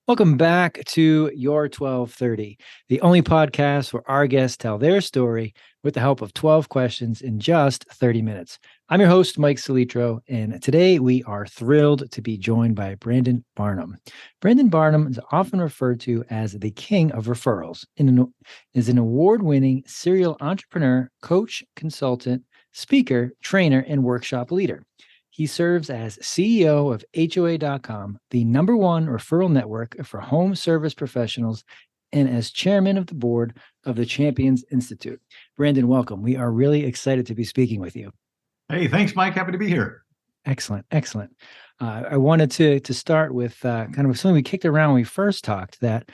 Welcome back to Your 1230, the only podcast where our guests tell their story with the help of 12 questions in just 30 minutes. I'm your host, Mike Salitro, and today we are thrilled to be joined by Brandon Barnum. Brandon Barnum is often referred to as the king of referrals and is an award-winning serial entrepreneur, coach, consultant, speaker, trainer, and workshop leader. He serves as CEO of HOA.com, the number one referral network for home service professionals, and as chairman of the board of the Champions Institute. Brandon, welcome. We are really excited to be speaking with you. Hey, thanks, Mike. Happy to be here. Excellent, excellent. I wanted to start with kind of something we kicked around when we first talked, that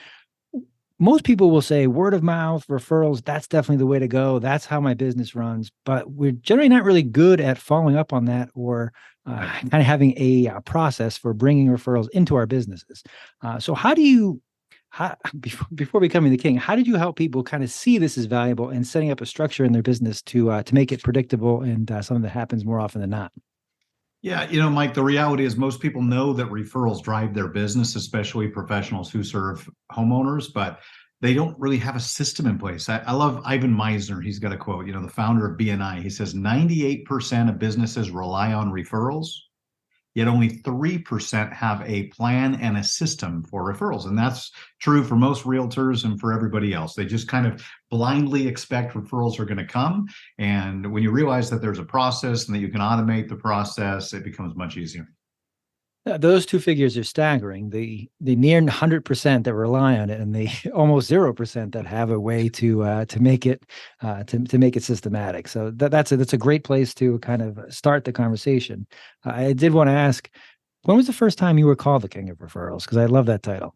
most people will say word of mouth, referrals, that's definitely the way to go. That's how my business runs. But we're generally not really good at following up on that or kind of having a process for bringing referrals into our businesses. So how do you, before becoming the king, how did you help people kind of see this as valuable and setting up a structure in their business to make it predictable and something that happens more often than not? Yeah, Mike, the reality is most people know that referrals drive their business, especially professionals who serve homeowners, but they don't really have a system in place. I love Ivan Meisner. He's got a quote, the founder of BNI. He says 98% of businesses rely on referrals, yet only 3% have a plan and a system for referrals. And that's true for most realtors and for everybody else. They just kind of blindly expect referrals are going to come. And when you realize that there's a process and that you can automate the process, it becomes much easier. Those two figures are staggering. The near 100% that rely on it, and the almost 0% that have a way to make it to make it systematic. So that's a great place to kind of start the conversation. I did want to ask, when was the first time you were called the king of referrals? Because I love that title.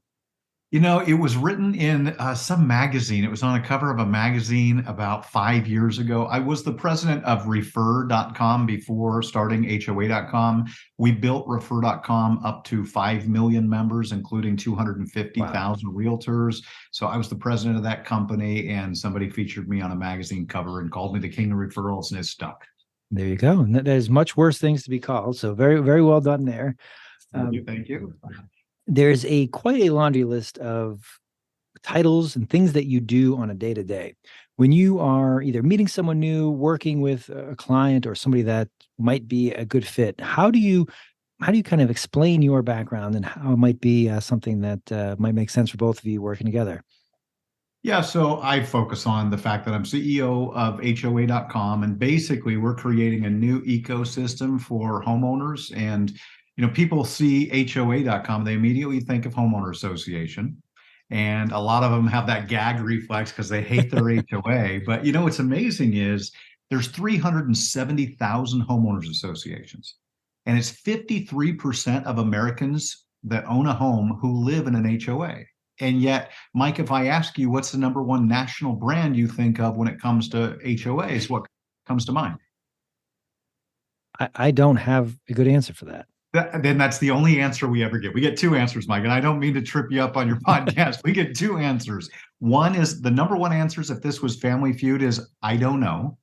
It was written in some magazine. It was on a cover of a magazine about 5 years ago. I was the president of Refer.com before starting HOA.com. We built Refer.com up to 5 million members, including 250,000 realtors. So I was the president of that company, and somebody featured me on a magazine cover and called me the king of referrals, and it stuck. There you go. And there's much worse things to be called. So very, very well done there. Thank you. There's quite a laundry list of titles and things that you do on a day to day. When you are either meeting someone new, working with a client, or somebody that might be a good fit, how do you kind of explain your background and how it might be something that might make sense for both of you working together? Yeah, so I focus on the fact that I'm CEO of HOA.com, and basically we're creating a new ecosystem for homeowners. And people see HOA.com, they immediately think of homeowner association. And a lot of them have that gag reflex because they hate their HOA. But what's amazing is there's 370,000 homeowners associations. And it's 53% of Americans that own a home who live in an HOA. And yet, Mike, if I ask you what's the number one national brand you think of when it comes to HOAs, what comes to mind? I don't have a good answer for that. Then that's the only answer we ever get. We get two answers, Mike, and I don't mean to trip you up on your podcast. We get two answers. One is the number one answers, if this was Family Feud, is I don't know.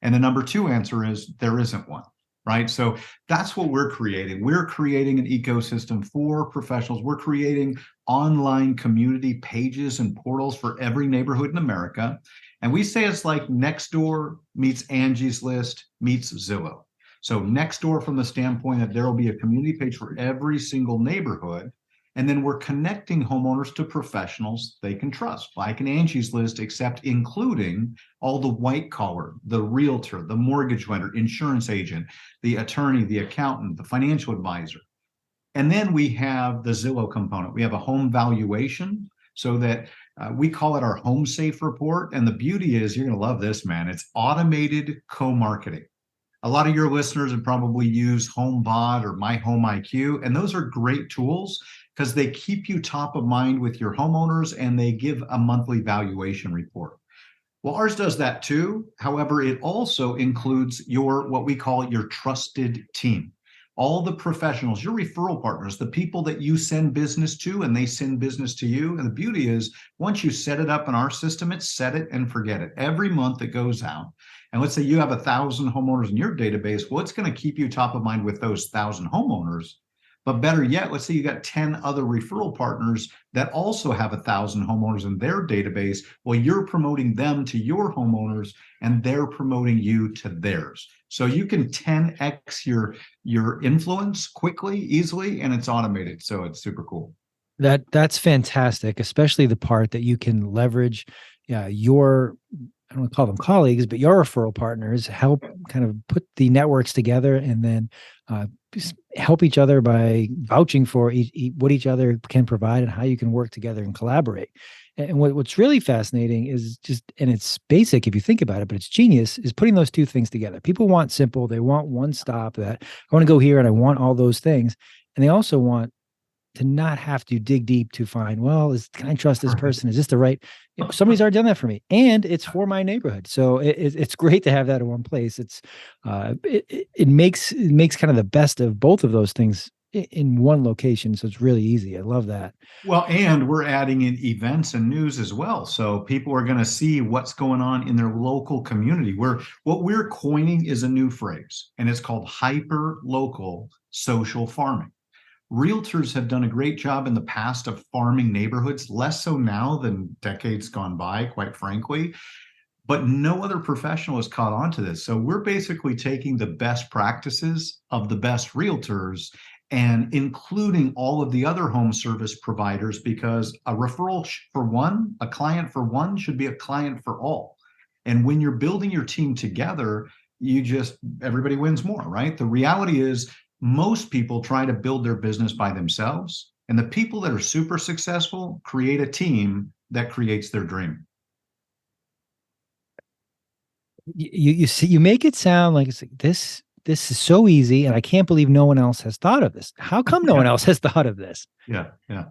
And the number two answer is there isn't one, right? So that's what we're creating. We're creating an ecosystem for professionals. We're creating online community pages and portals for every neighborhood in America. And we say it's like Nextdoor meets Angie's List meets Zillow. So Nextdoor from the standpoint that there will be a community page for every single neighborhood. And then we're connecting homeowners to professionals they can trust, like an Angie's List, except including all the white collar, the realtor, the mortgage lender, insurance agent, the attorney, the accountant, the financial advisor. And then we have the Zillow component. We have a home valuation so that we call it our Home Safe Report. And the beauty is, you're going to love this, man. It's automated co-marketing. A lot of your listeners have probably used HomeBot or My Home IQ, and those are great tools because they keep you top of mind with your homeowners and they give a monthly valuation report. Well, ours does that too. However, it also includes what we call your trusted team. All the professionals, your referral partners, the people that you send business to and they send business to you. And the beauty is, once you set it up in our system, it's set it and forget it. Every month it goes out. And let's say you have 1,000 homeowners in your database. What's going to keep you top of mind with those 1,000 homeowners? But better yet, let's say you got 10 other referral partners that also have 1,000 homeowners in their database. Well, you're promoting them to your homeowners and they're promoting you to theirs. So you can 10x your influence quickly, easily, and it's automated. So it's super cool. That's fantastic, especially the part that you can leverage your, I don't want to call them colleagues, but your referral partners help kind of put the networks together and then help each other by vouching for what each other can provide and how you can work together and collaborate. And what's really fascinating is just, and it's basic if you think about it, but it's genius, is putting those two things together. People want simple, they want one stop that I want to go here and I want all those things. And they also want to not have to dig deep to find, well, can I trust this person? Is this the right, somebody's already done that for me and it's for my neighborhood. So it's great to have that in one place. It makes kind of the best of both of those things in one location. So it's really easy. I love that. Well, and we're adding in events and news as well. So people are going to see what's going on in their local community. What we're coining is a new phrase, and it's called hyper local social farming. Realtors have done a great job in the past of farming neighborhoods, less so now than decades gone by, quite frankly. But no other professional has caught on to this. So we're basically taking the best practices of the best realtors and including all of the other home service providers, because a referral for one, a client for one, should be a client for all. And when you're building your team together, everybody wins more, right? The reality is most people try to build their business by themselves. And the people that are super successful create a team that creates their dream. You see, you make it sound like it's like this is so easy, and I can't believe no one else has thought of this. How come no one else has thought of this? Yeah, yeah.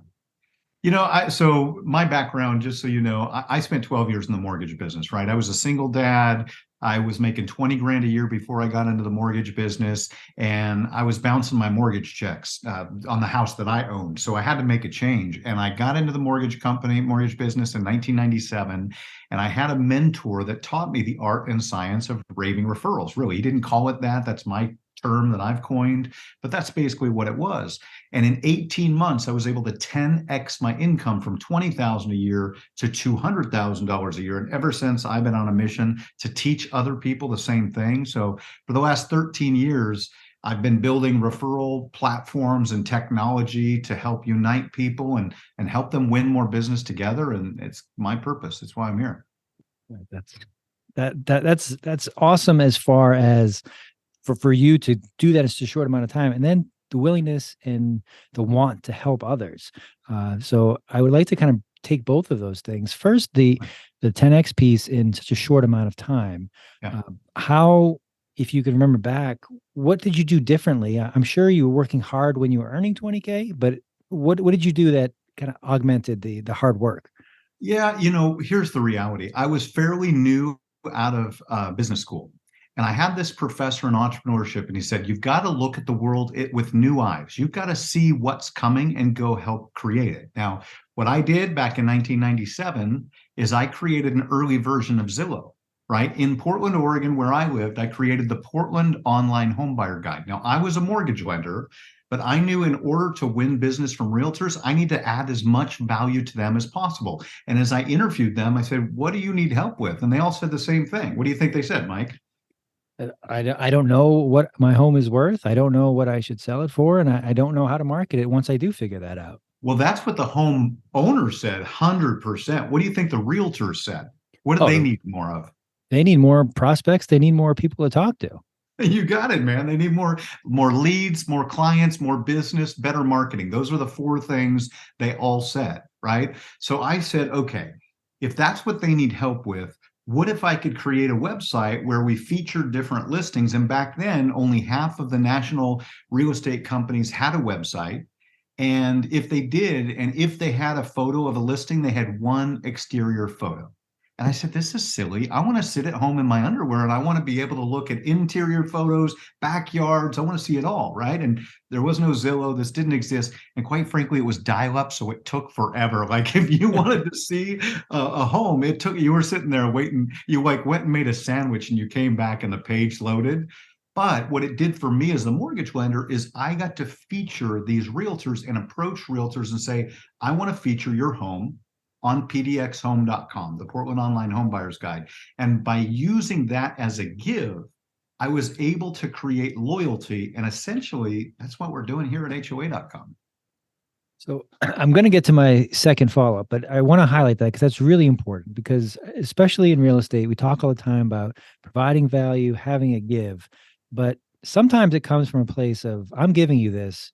So my background, just so you know, I spent 12 years in the mortgage business, right? I was a single dad. I was making 20 grand a year before I got into the mortgage business, and I was bouncing my mortgage checks on the house that I owned. So I had to make a change, and I got into the mortgage business in 1997, and I had a mentor that taught me the art and science of raving referrals. Really, he didn't call it that. That's my term that I've coined, but that's basically what it was. And in 18 months, I was able to 10x my income from 20,000 a year to $200,000 a year. And ever since, I've been on a mission to teach other people the same thing. So for the last 13 years, I've been building referral platforms and technology to help unite people and help them win more business together. And it's my purpose. That's why I'm here. That's awesome as far as for you to do that in such a short amount of time, and then the willingness and the want to help others. So I would like to kind of take both of those things. First, the 10x piece in such a short amount of time. Yeah. How, if you can remember back, what did you do differently? I'm sure you were working hard when you were earning 20K, but what did you do that kind of augmented the hard work? Yeah, here's the reality. I was fairly new out of business school. And I had this professor in entrepreneurship, and he said, you've got to look at the world with new eyes. You've got to see what's coming and go help create it. Now, what I did back in 1997 is I created an early version of Zillow, right? In Portland, Oregon, where I lived, I created the Portland Online Homebuyer Guide. Now, I was a mortgage lender, but I knew in order to win business from realtors, I need to add as much value to them as possible. And as I interviewed them, I said, what do you need help with? And they all said the same thing. What do you think they said, Mike? I don't know what my home is worth. I don't know what I should sell it for. And I don't know how to market it once I do figure that out. Well, that's what the home owner said, 100%. What do you think the realtors said? What do Oh, they need more of? They need more prospects. They need more people to talk to. You got it, man. They need more leads, more clients, more business, better marketing. Those are the four things they all said, right? So I said, okay, if that's what they need help with, what if I could create a website where we featured different listings? And back then, only half of the national real estate companies had a website. And if they did, and if they had a photo of a listing, they had one exterior photo. And I said, this is silly. I want to sit at home in my underwear and I want to be able to look at interior photos, backyards. I want to see it all, right? And there was no Zillow. This didn't exist. And quite frankly, it was dial up. So it took forever. Like if you wanted to see a home, you were sitting there waiting. You like went and made a sandwich and you came back and the page loaded. But what it did for me as the mortgage lender is I got to feature these realtors and approach realtors and say, I want to feature your home on pdxhome.com, the Portland Online Home Buyers Guide. And by using that as a give, I was able to create loyalty. And essentially, that's what we're doing here at HOA.com. So I'm going to get to my second follow up, but I want to highlight that because that's really important because especially in real estate, we talk all the time about providing value, having a give, but sometimes it comes from a place of I'm giving you this,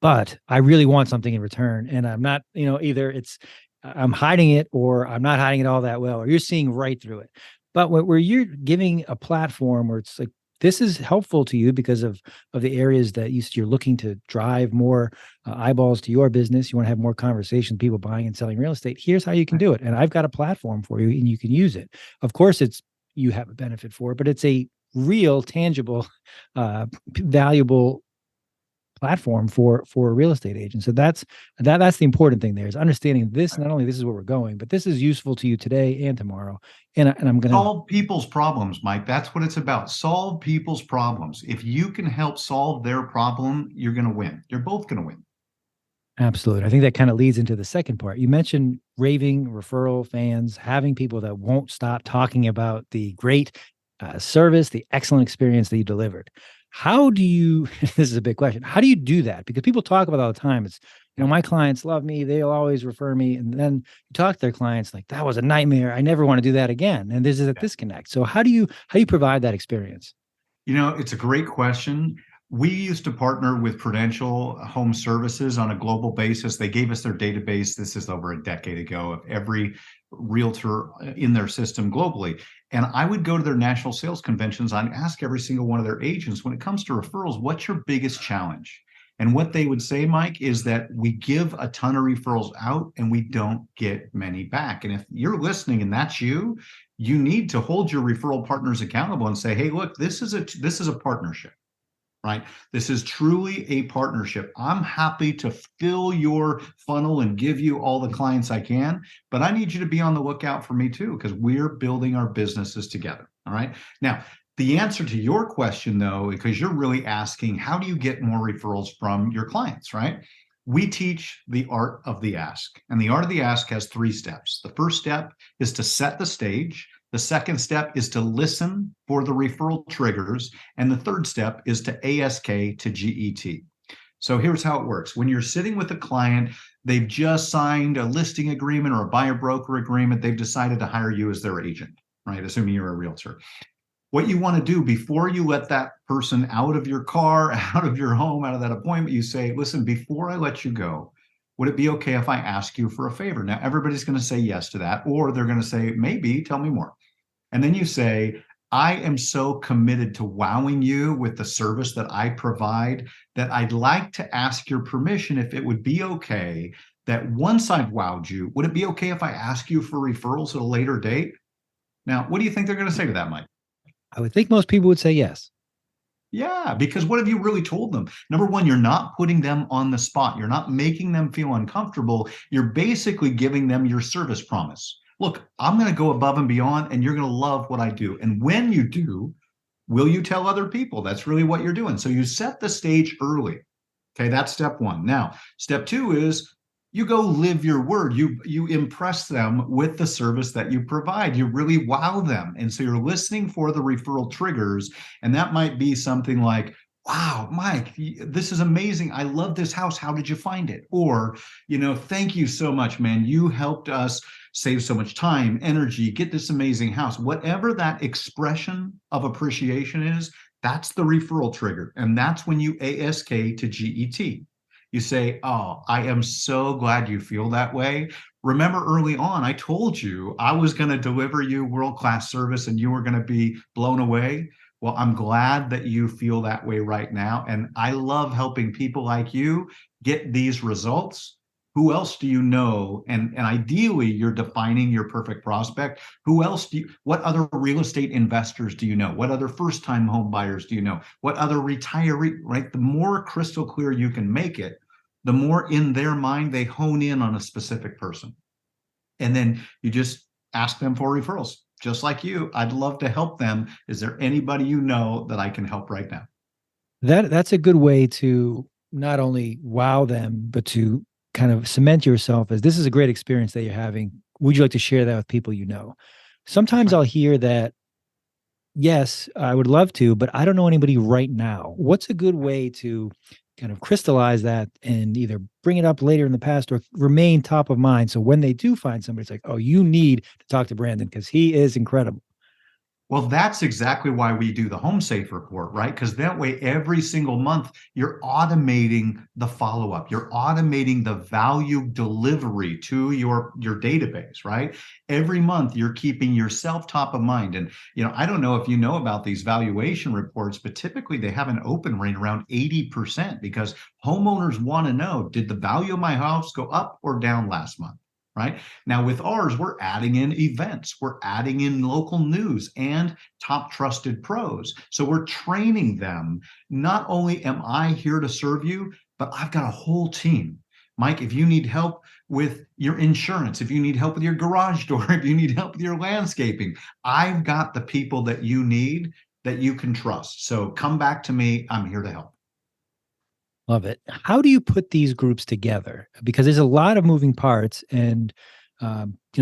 but I really want something in return. And I'm not, either it's I'm hiding it or I'm not hiding it all that well, or you're seeing right through it. But where you're giving a platform where it's like, this is helpful to you because of the areas that you're looking to drive more eyeballs to your business. You want to have more conversations, people buying and selling real estate. Here's how you can do it. And I've got a platform for you and you can use it. Of course, you have a benefit for it, but it's a real, tangible, valuable platform for a real estate agent. So that's the important thing there is understanding this. Not only this is where we're going, but this is useful to you today and tomorrow. And I'm going to solve people's problems, Mike. That's what it's about. Solve people's problems. If you can help solve their problem, you're going to win. You're both going to win. Absolutely. I think that kind of leads into the second part. You mentioned raving referral fans, having people that won't stop talking about the great service, the excellent experience that you delivered. How do you, this is a big question, how do you do that? Because people talk about it all the time. It's, my clients love me. They'll always refer me. And then you talk to their clients like, that was a nightmare. I never want to do that again. And there's a disconnect. So how do you provide that experience? It's a great question. We used to partner with Prudential Home Services on a global basis. They gave us their database. This is over a decade ago of every realtor in their system globally. And I would go to their national sales conventions. I'd ask every single one of their agents, when it comes to referrals, what's your biggest challenge? And what they would say, Mike, is that we give a ton of referrals out and we don't get many back. And if you're listening and that's you, you need to hold your referral partners accountable and say, hey, look, this is a partnership, right? This is truly a partnership. I'm happy to fill your funnel and give you all the clients I can, but I need you to be on the lookout for me too, because we're building our businesses together. All right. Now, the answer to your question, though, because you're really asking, how do you get more referrals from your clients, right? We teach the art of the ask, and the art of the ask has 3 steps. The first step is to set the stage. The second step is to listen for the referral triggers. And the third step is to ASK to GET. So here's how it works. When you're sitting with a client, they've just signed a listing agreement or a buyer broker agreement. They've decided to hire you as their agent, right? Assuming you're a realtor. What you want to do before you let that person out of your car, out of your home, out of that appointment, you say, listen, before I let you go, would it be okay if I ask you for a favor? Now, everybody's going to say yes to that, or they're going to say, maybe, tell me more. And then you say, I am so committed to wowing you with the service that I provide that I'd like to ask your permission if it would be okay that once I've wowed you, would it be okay if I ask you for referrals at a later date? Now, what do you think they're going to say to that, Mike? I would think most people would say yes. Yeah, because what have you really told them? Number one, you're not putting them on the spot. You're not making them feel uncomfortable. You're basically giving them your service promise. Look, I'm going to go above and beyond, and you're going to love what I do. And when you do, will you tell other people? That's really what you're doing. So you set the stage early. Okay, that's step one. Now, step two is you go live your word. You impress them with the service that you provide. You really wow them. And so you're listening for the referral triggers. And that might be something like, wow, Mike, this is amazing. I love this house. How did you find it? Or, thank you so much, man. You helped us save so much time, energy, get this amazing house. Whatever that expression of appreciation is, that's the referral trigger. And that's when you ASK to GET. You say, oh, I am so glad you feel that way. Remember early on, I told you I was going to deliver you world-class service and you were going to be blown away. Well, I'm glad that you feel that way right now. And I love helping people like you get these results. Who else do you know? And ideally, you're defining your perfect prospect. Who else what other real estate investors do you know? What other first-time home buyers do you know? What other retiree, right? The more crystal clear you can make it, the more in their mind they hone in on a specific person. And then you just ask them for referrals. just like you, I'd love to help them. Is there anybody you know that I can help right now? That's a good way to not only wow them, but to kind of cement yourself as this is a great experience that you're having. Would you like to share that with people you know? That's Sometimes right. I'll hear that, yes, I would love to, but I don't know anybody right now. What's a good way to kind of crystallize that and either bring it up later in the past or remain top of mind? So when they do find somebody, it's like, oh, you need to talk to Brandon because he is incredible. Well, that's exactly why we do the Home Safe report, right? Because that way, every single month, you're automating the follow up. You're automating the value delivery to your database, right? Every month, you're keeping yourself top of mind. And I don't know if you know about these valuation reports, but typically they have an open rate around 80% because homeowners want to know, did the value of my house go up or down last month? Right now, with ours, we're adding in events, we're adding in local news and top trusted pros. So we're training them. Not only am I here to serve you, but I've got a whole team. Mike, if you need help with your insurance, if you need help with your garage door, if you need help with your landscaping, I've got the people that you need that you can trust. So come back to me. I'm here to help. Love it. How do you put these groups together? Because there's a lot of moving parts, and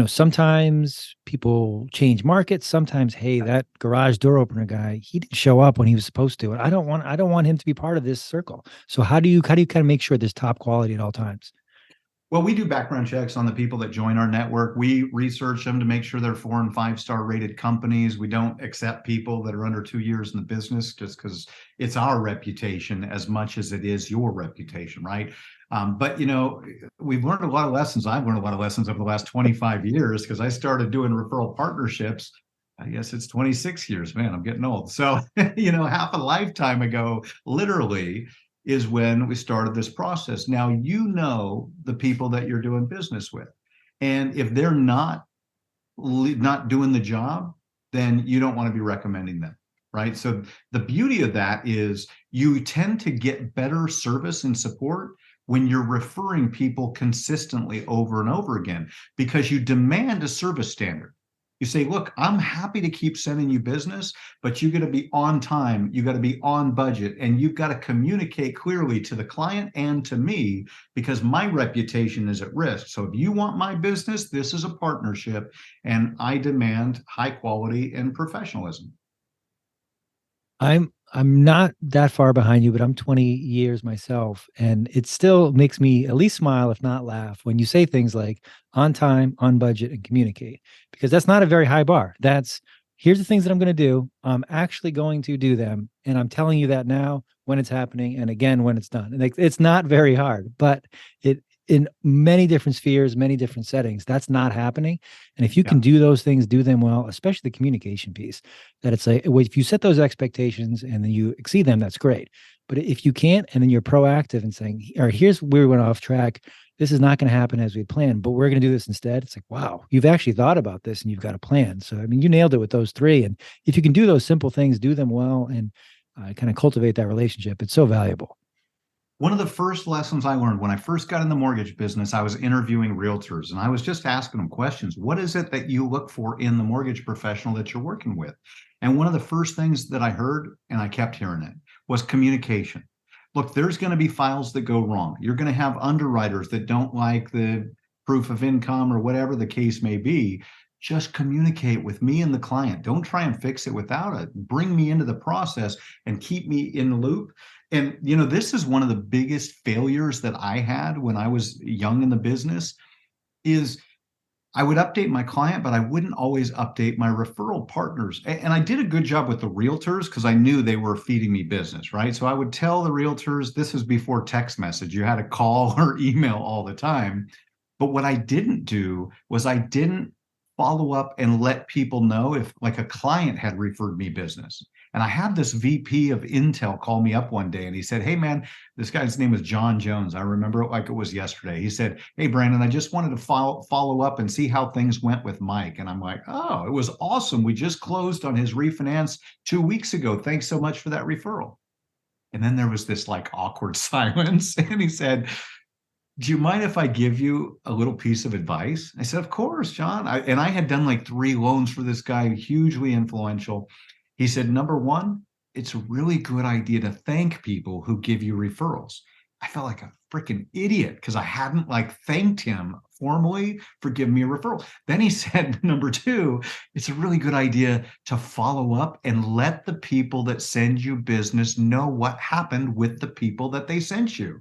sometimes people change markets. Sometimes, hey, that garage door opener guy, he didn't show up when he was supposed to, and I don't want him to be part of this circle. So how do you kind of make sure there's top quality at all times? Well, we do background checks on the people that join our network. We research them to make sure they're 4 and 5 star rated companies. We don't accept people that are under 2 years in the business just because it's our reputation as much as it is your reputation, right? But we've learned a lot of lessons. I've learned a lot of lessons over the last 25 years because I started doing referral partnerships. I guess it's 26 years. Man, I'm getting old. So, half a lifetime ago, literally, is when we started this process. Now, the people that you're doing business with. And if they're not doing the job, then you don't want to be recommending them, right? So the beauty of that is you tend to get better service and support when you're referring people consistently over and over again because you demand a service standard. You say, look, I'm happy to keep sending you business, but you got to be on time, you got to be on budget, and you've got to communicate clearly to the client and to me because my reputation is at risk. So if you want my business, this is a partnership, and I demand high quality and professionalism. I'm not that far behind you, but I'm 20 years myself, and it still makes me at least smile, if not laugh, when you say things like on time, on budget, and communicate, because that's not a very high bar. That's here's the things that I'm going to do. I'm actually going to do them, and I'm telling you that now when it's happening, and again when it's done. And like, it's not very hard, but it in many different spheres, many different settings, that's not happening. And if you Yeah. can do those things, do them well, especially the communication piece that it's like if you set those expectations and then you exceed them, that's great. But if you can't, and then you're proactive and saying, all right, here's where we went off track. This is not going to happen as we planned, but we're going to do this instead. It's like, wow, you've actually thought about this and you've got a plan. So, I mean, you nailed it with those three. And if you can do those simple things, do them well and kind of cultivate that relationship, it's so valuable. One of the first lessons I learned when I first got in the mortgage business, I was interviewing realtors and I was just asking them questions. What is it that you look for in the mortgage professional that you're working with? And one of the first things that I heard, and I kept hearing it, was communication. Look, there's going to be files that go wrong. You're going to have underwriters that don't like the proof of income or whatever the case may be. Just communicate with me and the client. Don't try and fix it without it. Bring me into the process and keep me in the loop. And this is one of the biggest failures that I had when I was young in the business is I would update my client, but I wouldn't always update my referral partners. And I did a good job with the realtors because I knew they were feeding me business, right? So I would tell the realtors, this was before text message. You had to call or email all the time. But what I didn't do was I didn't follow up and let people know if like a client had referred me business. And I had this VP of Intel call me up one day and he said, hey, man, this guy's name was John Jones. I remember it like it was yesterday. He said, hey, Brandon, I just wanted to follow up and see how things went with Mike. And I'm like, oh, it was awesome. We just closed on his refinance 2 weeks ago. Thanks so much for that referral. And then there was this like awkward silence. And he said, do you mind if I give you a little piece of advice? I said, of course, John. And I had done like 3 loans for this guy, hugely influential. He said, number one, it's a really good idea to thank people who give you referrals. I felt like a freaking idiot because I hadn't like thanked him formally for giving me a referral. Then he said, number two, it's a really good idea to follow up and let the people that send you business know what happened with the people that they sent you.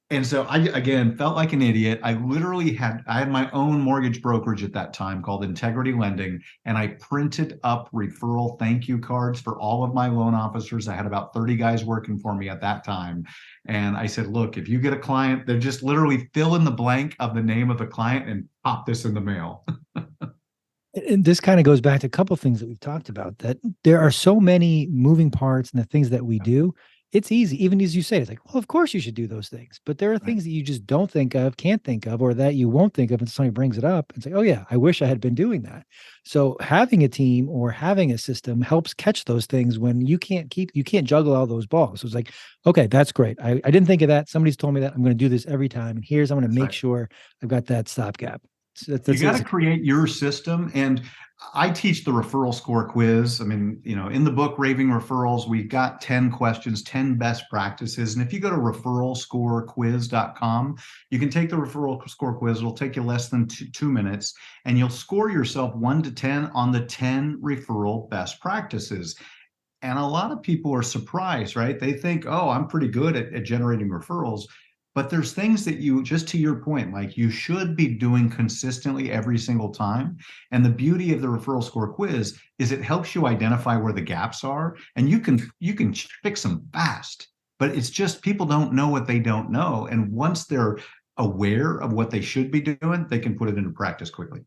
And so I again felt like an idiot. I had my own mortgage brokerage at that time called Integrity Lending, and I printed up referral thank you cards for all of my loan officers. I had about 30 guys working for me at that time. And I said, look, if you get a client, they're just literally fill in the blank of the name of the client and pop this in the mail. And this kind of goes back to a couple of things that we've talked about, that there are so many moving parts in the things that we do. It's easy, even as you say, it's like, well, of course you should do those things. But there are Right. things that you just don't think of, can't think of, or that you won't think of. And somebody brings it up and say, oh, yeah, I wish I had been doing that. So having a team or having a system helps catch those things when you can't juggle all those balls. So it's like, okay, that's great. I didn't think of that. Somebody's told me that. I'm going to do this every time. And I'm going to That's make right. sure I've got that stopgap. So You got to that's create your system. And I teach the referral score quiz. I mean, in the book Raving Referrals, we've got 10 questions, 10 best practices. And if you go to referralscorequiz.com, you can take the referral score quiz. It'll take you less than 2 minutes, and you'll score yourself 1 to 10 on the 10 referral best practices. And a lot of people are surprised, right? They think, oh, I'm pretty good at generating referrals. But there's things that you, just to your point, like you should be doing consistently every single time. And the beauty of the referral score quiz is it helps you identify where the gaps are, and you can fix them fast. But it's just people don't know what they don't know. And once they're aware of what they should be doing, they can put it into practice quickly.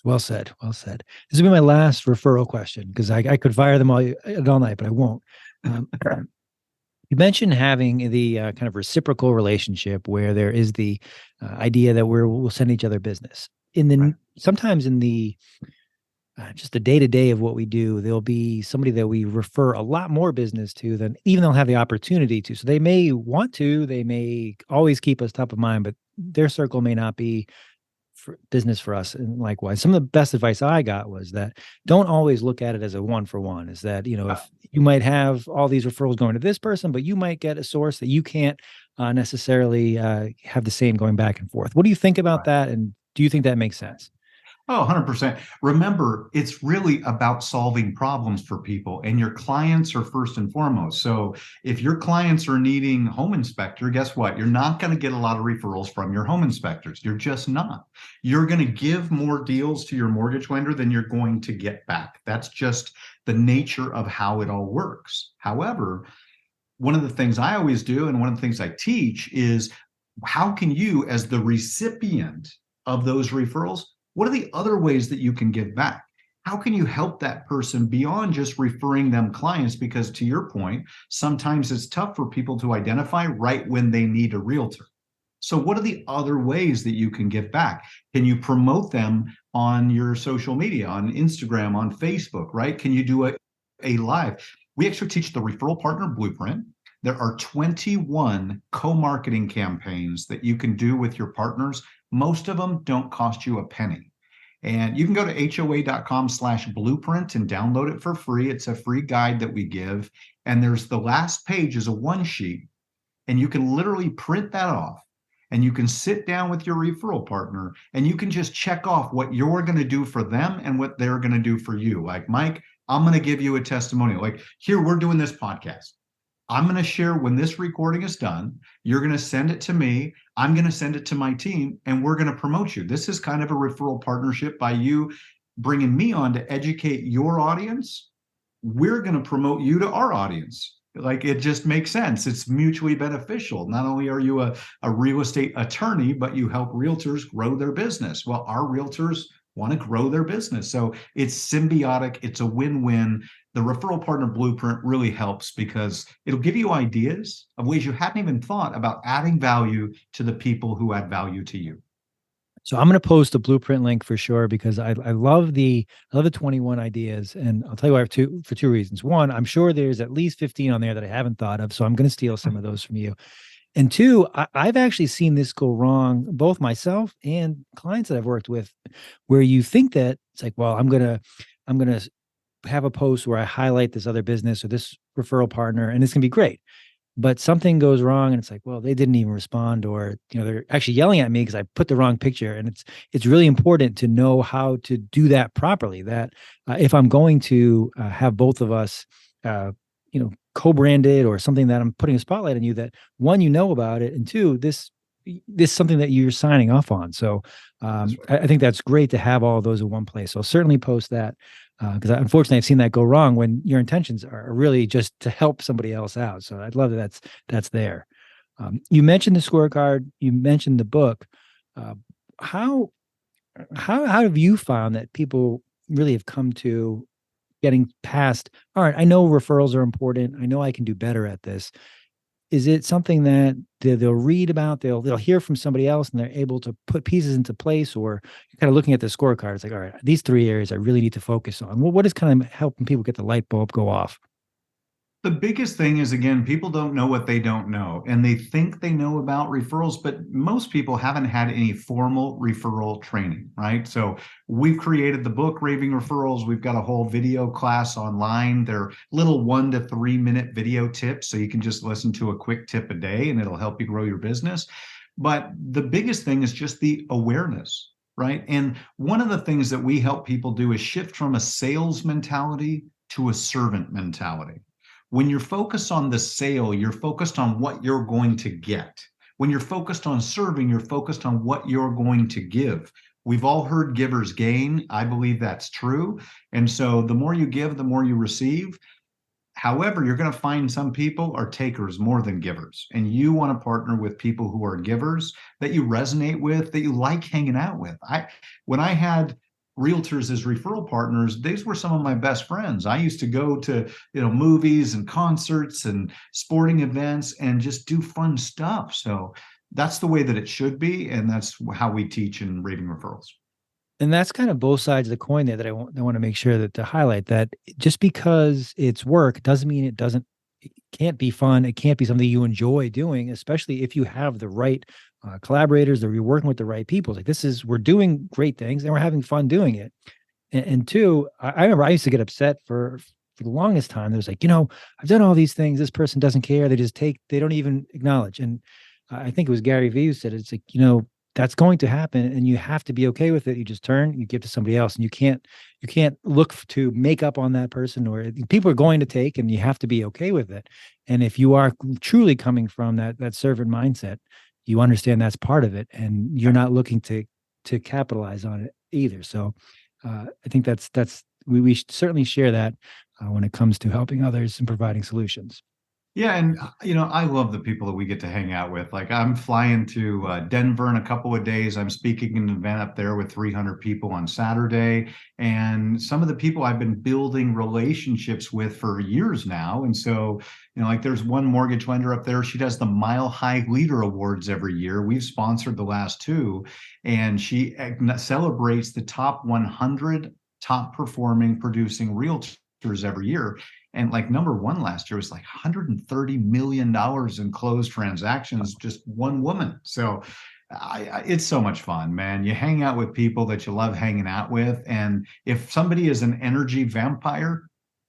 well said. Well said. This will be my last referral question because I could fire them all night, but I won't. Um, you mentioned having the kind of reciprocal relationship where there is the idea that we'll send each other business. Right. Sometimes in the just the day to day of what we do, there'll be somebody that we refer a lot more business to than even they'll have the opportunity to. So they may want to, they may always keep us top of mind, but their circle may not be for business for us. And likewise, some of the best advice I got was that don't always look at it as a one for one. Is that, if you might have all these referrals going to this person, but you might get a source that you can't necessarily have the same going back and forth. What do you think about Right. that? And do you think that makes sense? Oh, 100%. Remember, it's really about solving problems for people, and your clients are first and foremost. So, if your clients are needing home inspector, guess what? You're not going to get a lot of referrals from your home inspectors. You're just not. You're going to give more deals to your mortgage lender than you're going to get back. That's just the nature of how it all works. However, one of the things I always do, and one of the things I teach is how can you, as the recipient of those referrals, what are the other ways that you can give back? How can you help that person beyond just referring them clients? Because to your point, sometimes it's tough for people to identify right when they need a realtor. So, what are the other ways that you can give back? Can you promote them on your social media, on Instagram, on Facebook, right? Can you do a live? We actually teach the referral partner blueprint. There are 21 co marketing campaigns that you can do with your partners. Most of them don't cost you a penny. And you can go to hoa.com/blueprint and download it for free. It's a free guide that we give. And there's the last page is a one sheet, and you can literally print that off, and you can sit down with your referral partner and you can just check off what you're going to do for them and what they're going to do for you. Like, Mike, I'm going to give you a testimonial. Like, here, we're doing this podcast. I'm going to share when this recording is done. You're going to send it to me. I'm going to send it to my team, and we're going to promote you. This is kind of a referral partnership by you bringing me on to educate your audience. We're going to promote you to our audience. Like, it just makes sense. It's mutually beneficial. Not only are you a real estate attorney, but you help realtors grow their business. Well, our realtors want to grow their business. So it's symbiotic. It's a win-win. The referral partner blueprint really helps because it'll give you ideas of ways you hadn't even thought about adding value to the people who add value to you. So I'm going to post a blueprint link for sure because I love the 21 ideas, and I'll tell you why for two reasons. One, I'm sure there's at least 15 on there that I haven't thought of, so I'm going to steal some of those from you. And two, I've actually seen this go wrong, both myself and clients that I've worked with, where you think that it's like, well, I'm gonna have a post where I highlight this other business or this referral partner, and it's gonna be great. But something goes wrong, and it's like, well, they didn't even respond, or they're actually yelling at me because I put the wrong picture. And it's really important to know how to do that properly. That if I'm going to have both of us, uh, co-branded or something that I'm putting a spotlight on you, that one, about it, and two, this is something that you're signing off on. So That's right. I think that's great to have all of those in one place. So I'll certainly post that because unfortunately I've seen that go wrong when your intentions are really just to help somebody else out. So I'd love that that's there. You mentioned the scorecard. You mentioned the book. Uh, how how have you found that people really have come to getting past? All right, I know referrals are important. I know I can do better at this. Is it something that they'll read about, they'll hear from somebody else, and they're able to put pieces into place, or you're kind of looking at the scorecard? It's like, all right, these three areas I really need to focus on. What is kind of helping people get the light bulb go off? The biggest thing is, again, people don't know what they don't know, and they think they know about referrals, but most people haven't had any formal referral training, right? So we've created the book, Raving Referrals. We've got a whole video class online. They're little 1 to 3 minute video tips. So you can just listen to a quick tip a day and it'll help you grow your business. But the biggest thing is just the awareness, right? And one of the things that we help people do is shift from a sales mentality to a servant mentality. When you're focused on the sale, you're focused on what you're going to get. When you're focused on serving, you're focused on what you're going to give. We've all heard givers gain. I believe that's true. And so the more you give, the more you receive. However, you're going to find some people are takers more than givers, and you want to partner with people who are givers that you resonate with, that you like hanging out with. When I had realtors as referral partners, these were some of my best friends. I used to go to, movies and concerts and sporting events and just do fun stuff. So that's the way that it should be, and that's how we teach in Raving Referrals. And that's kind of both sides of the coin there that I want to make sure that to highlight that just because it's work doesn't mean it can't be fun. It can't be something you enjoy doing, especially if you have the right collaborators, that you're working with the right people. Like we're doing great things and we're having fun doing it. And two, I remember I used to get upset for the longest time. There was like, I've done all these things. This person doesn't care. They don't even acknowledge. And I think it was Gary Vee who said, it's like, that's going to happen and you have to be okay with it. You just turn, you give to somebody else, and you can't look to make up on that person, or people are going to take, and you have to be okay with it. And if you are truly coming from that servant mindset, you understand that's part of it, and you're not looking to capitalize on it either. So I think we should certainly share that when it comes to helping others and providing solutions. Yeah, and I love the people that we get to hang out with. Like I'm flying to Denver in a couple of days. I'm speaking in an event up there with 300 people on Saturday, and some of the people I've been building relationships with for years now. And so, like there's one mortgage lender up there. She does the Mile High Leader Awards every year. We've sponsored the last two, and she celebrates the top 100 top performing producing realtors every year. And like number one last year was like $130 million in closed transactions, just one woman. So it's so much fun, man. You hang out with people that you love hanging out with. And if somebody is an energy vampire,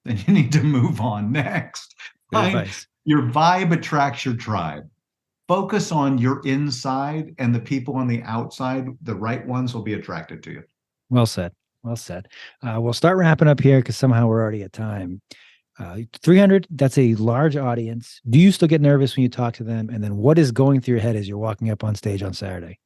then you need to move on next. Good Find advice. your vibe attracts your tribe. Focus on your inside, and the people on the outside, the right ones will be attracted to you. Well said. Well said. We'll start wrapping up here because somehow we're already at time. 300, that's a large audience. Do you still get nervous when you talk to them? And then what is going through your head as you're walking up on stage on Saturday?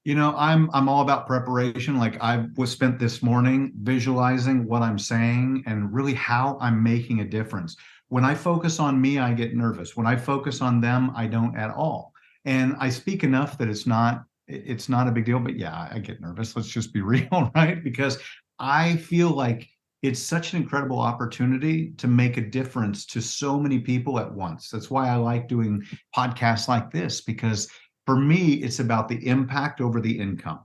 I'm all about preparation. Like I was spent this morning visualizing what I'm saying and really how I'm making a difference. When I focus on me, I get nervous. When I focus on them, I don't at all. And I speak enough that it's not a big deal, but yeah, I get nervous. Let's just be real, right? Because I feel like it's such an incredible opportunity to make a difference to so many people at once. That's why I like doing podcasts like this, because for me, it's about the impact over the income.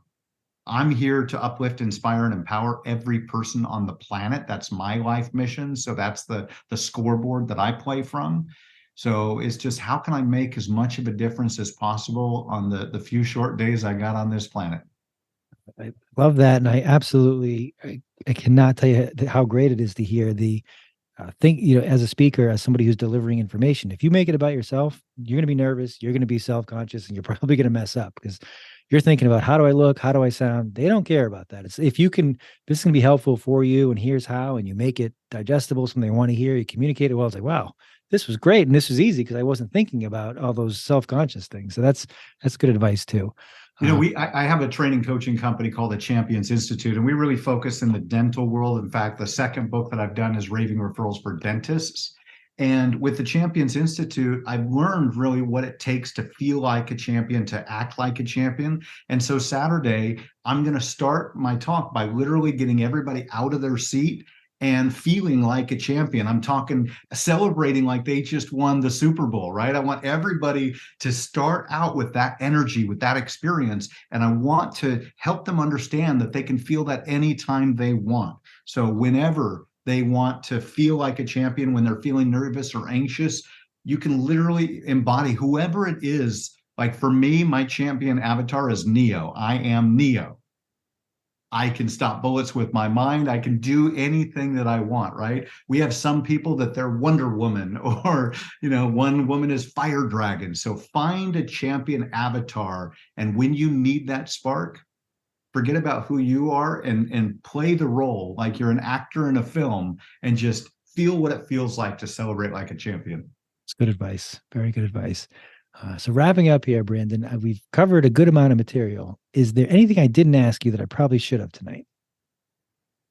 I'm here to uplift, inspire, and empower every person on the planet. That's my life mission. So that's the scoreboard that I play from. So it's just how can I make as much of a difference as possible on the few short days I got on this planet? I love that. And I cannot tell you how great it is to hear the think, as a speaker, as somebody who's delivering information, if you make it about yourself, you're going to be nervous, you're going to be self-conscious, and you're probably going to mess up because you're thinking about how do I look, how do I sound. They don't care about that. It's if you can, this can be helpful for you, and here's how, and you make it digestible, something they want to hear, you communicate it well. It's like, wow, this was great, and this was easy because I wasn't thinking about all those self-conscious things. So that's good advice too. I have a training coaching company called the Champions Institute, and we really focus in the dental world. In fact, the second book that I've done is Raving Referrals for Dentists. And with the Champions Institute, I've learned really what it takes to feel like a champion, to act like a champion. And so Saturday, I'm going to start my talk by literally getting everybody out of their seat and feeling like a champion. I'm talking celebrating like they just won the Super Bowl, right? I want everybody to start out with that energy, with that experience. And I want to help them understand that they can feel that anytime they want. So whenever they want to feel like a champion, when they're feeling nervous or anxious, you can literally embody whoever it is. Like for me, my champion avatar is Neo. I am Neo. I can stop bullets with my mind. I can do anything that I want, right? We have some people that they're Wonder Woman or, one woman is Fire Dragon. So find a champion avatar. And when you need that spark, forget about who you are and play the role like you're an actor in a film and just feel what it feels like to celebrate like a champion. It's good advice. Very good advice. So wrapping up here, Brandon, we've covered a good amount of material. Is there anything I didn't ask you that I probably should have tonight?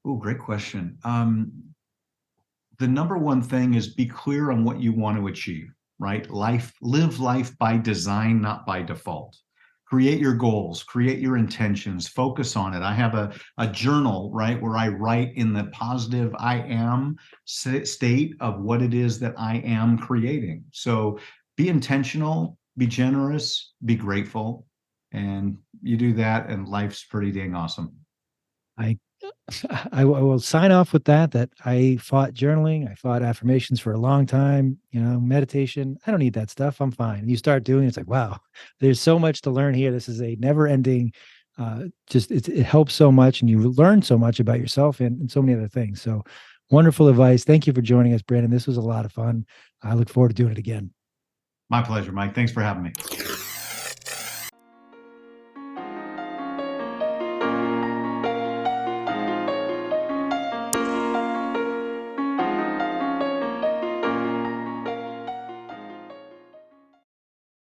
Oh, great question. The number one thing is be clear on what you want to achieve, right? Live life by design, not by default. Create your goals, create your intentions, focus on it. I have a journal, right, where I write in the positive I am state of what it is that I am creating. So be intentional, be generous, be grateful. And you do that, and life's pretty dang awesome. I I will sign off with that I fought journaling, I fought affirmations for a long time, meditation. I don't need that stuff. I'm fine. You start doing it, it's like, wow, there's so much to learn here. This is a never ending just it helps so much and you learn so much about yourself and so many other things. So wonderful advice. Thank you for joining us, Brandon. This was a lot of fun. I look forward to doing it again. My pleasure, Mike. Thanks for having me.